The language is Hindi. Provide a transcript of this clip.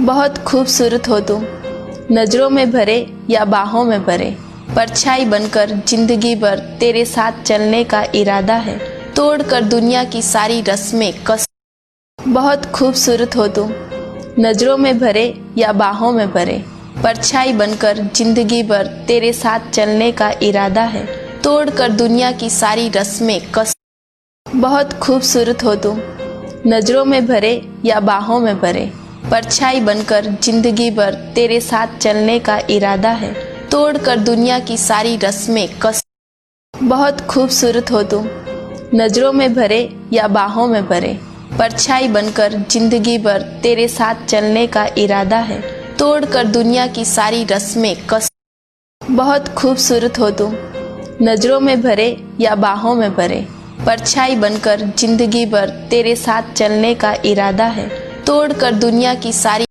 बहुत खूबसूरत हो तुम, नजरों में भरे या बाहों में भरे, परछाई बनकर जिंदगी भर तेरे साथ चलने का इरादा है, तोड़कर दुनिया की सारी रस्में कस। बहुत खूबसूरत हो तुम, नजरों में भरे या बाहों में भरे, परछाई बनकर जिंदगी भर तेरे साथ चलने का इरादा है, तोड़कर दुनिया की सारी रस्में कस। बहुत खूबसूरत हो तुम, नजरों में भरे या बाहों में भरे, परछाई बनकर जिंदगी भर तेरे साथ चलने का इरादा है, तोड़कर दुनिया की सारी रस्में कस। बहुत खूबसूरत हो तुम, नजरों में भरे या बाहों में भरे, परछाई बनकर जिंदगी भर तेरे साथ चलने का इरादा है, तोड़कर दुनिया की सारी रस्में कस। बहुत खूबसूरत हो तुम, नजरों में भरे या बाहों में भरे, परछाई बनकर जिंदगी भर तेरे साथ चलने का इरादा है, तोड़कर दुनिया की सारी